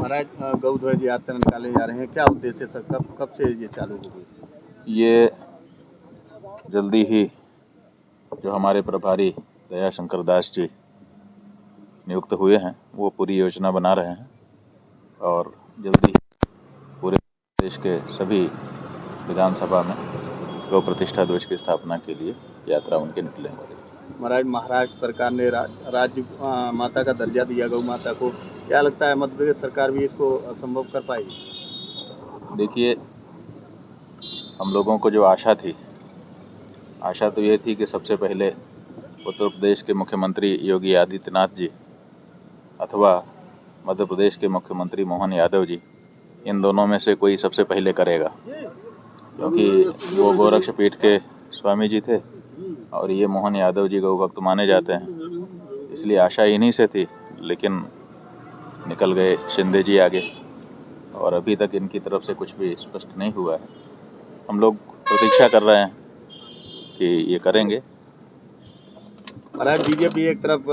महाराज गौ ध्वज यात्रा निकाले जा रहे हैं, क्या उद्देश्य सर, कब से ये चालू होगी? ये जल्दी ही जो हमारे प्रभारी दया शंकर दास जी नियुक्त हुए हैं वो पूरी योजना बना रहे हैं और जल्दी ही पूरे देश के सभी विधानसभा में गौ प्रतिष्ठा ध्वज की स्थापना के लिए यात्रा उनके निकलेंगे। महाराज महाराष्ट्र सरकार ने राज्य माता का दर्जा दिया गौ माता को, क्या लगता है मध्य प्रदेश सरकार भी इसको संभव कर पाएगी? देखिए, हम लोगों को जो आशा तो ये थी कि सबसे पहले उत्तर प्रदेश के मुख्यमंत्री योगी आदित्यनाथ जी अथवा मध्य प्रदेश के मुख्यमंत्री मोहन यादव जी, इन दोनों में से कोई सबसे पहले करेगा, क्योंकि वो गोरक्ष पीठ के स्वामी जी थे और ये मोहन यादव जी गौ भक्त माने जाते हैं, इसलिए आशा इन्हीं से थी। लेकिन निकल गए शिंदे जी आगे और अभी तक इनकी तरफ से कुछ भी स्पष्ट नहीं हुआ है। हम लोग प्रतीक्षा कर रहे हैं कि ये करेंगे। महाराज बीजेपी एक तरफ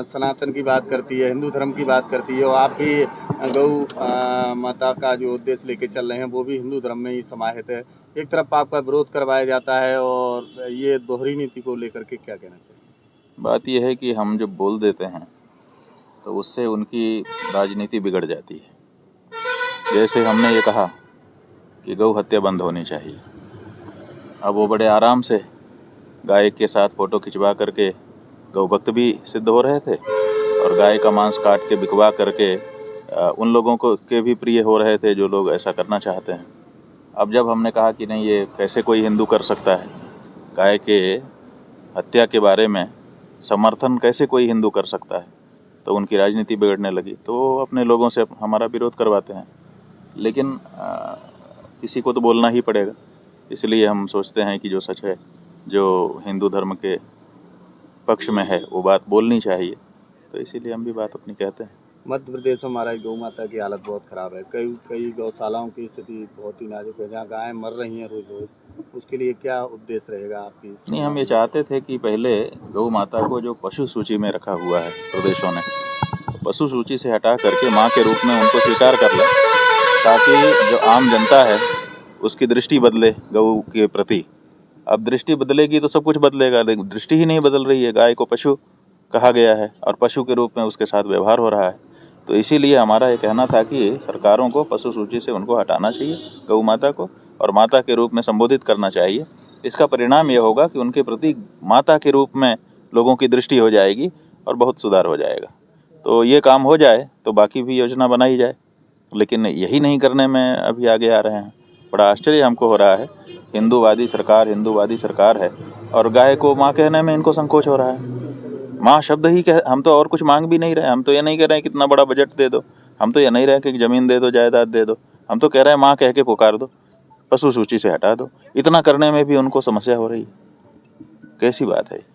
सनातन की बात करती है, हिंदू धर्म की बात करती है, और आप भी गौ माता का जो उद्देश्य लेके चल रहे हैं वो भी हिंदू धर्म में ही समाहित है। एक तरफ आपका विरोध करवाया जाता है और ये दोहरी नीति को लेकर के क्या कहना चाहिए? बात यह है कि हम जब बोल देते हैं तो उससे उनकी राजनीति बिगड़ जाती है। जैसे हमने ये कहा कि गौ हत्या बंद होनी चाहिए, अब वो बड़े आराम से गाय के साथ फ़ोटो खिंचवा करके गौ भक्त भी सिद्ध हो रहे थे और गाय का मांस काट के बिकवा करके उन लोगों को के भी प्रिय हो रहे थे जो लोग ऐसा करना चाहते हैं। अब जब हमने कहा कि नहीं, ये कैसे कोई हिंदू कर सकता है, गाय के हत्या के बारे में समर्थन कैसे कोई हिंदू कर सकता है, तो उनकी राजनीति बिगड़ने लगी, तो वो अपने लोगों से हमारा विरोध करवाते हैं। लेकिन किसी को तो बोलना ही पड़ेगा, इसलिए हम सोचते हैं कि जो सच है, जो हिंदू धर्म के पक्ष में है, वो बात बोलनी चाहिए, तो इसीलिए हम भी बात अपनी कहते हैं। मध्य प्रदेश में महाराज गौ माता की हालत बहुत ख़राब है, कई गौशालाओं की स्थिति बहुत ही नाजुक है, जहाँ गायें मर रही हैं रोज रोज। उसके लिए क्या उद्देश्य रहेगा आपकी? नहीं, हम ये चाहते थे कि पहले गौ माता को जो पशु सूची में रखा हुआ है प्रदेशों ने, पशु सूची से हटा करके माँ के रूप में उनको स्वीकार कर लें, ताकि जो आम जनता है उसकी दृष्टि बदले गौ के प्रति। अब दृष्टि बदलेगी तो सब कुछ बदलेगा, लेकिन दृष्टि ही नहीं बदल रही है। गाय को पशु कहा गया है और पशु के रूप में उसके साथ व्यवहार हो रहा है, तो इसीलिए हमारा ये कहना था कि सरकारों को पशु सूची से उनको हटाना चाहिए, गौ माता को, और माता के रूप में संबोधित करना चाहिए। इसका परिणाम ये होगा कि उनके प्रति माता के रूप में लोगों की दृष्टि हो जाएगी और बहुत सुधार हो जाएगा। तो ये काम हो जाए तो बाकी भी योजना बनाई जाए, लेकिन यही नहीं करने में अभी आगे आ रहे हैं। बड़ा आश्चर्य हमको हो रहा है, हिंदूवादी सरकार है और गाय को माँ कहने में इनको संकोच हो रहा है। माँ शब्द ही कह, हम तो और कुछ मांग भी नहीं रहे। हम तो ये नहीं कह रहे हैं कितना बड़ा बजट दे दो, हम तो ये नहीं रहे कि ज़मीन दे दो, जायदाद दे दो, हम तो कह रहे हैं माँ कह के पुकार दो, पशु सूची से हटा दो। इतना करने में भी उनको समस्या हो रही है, कैसी बात है?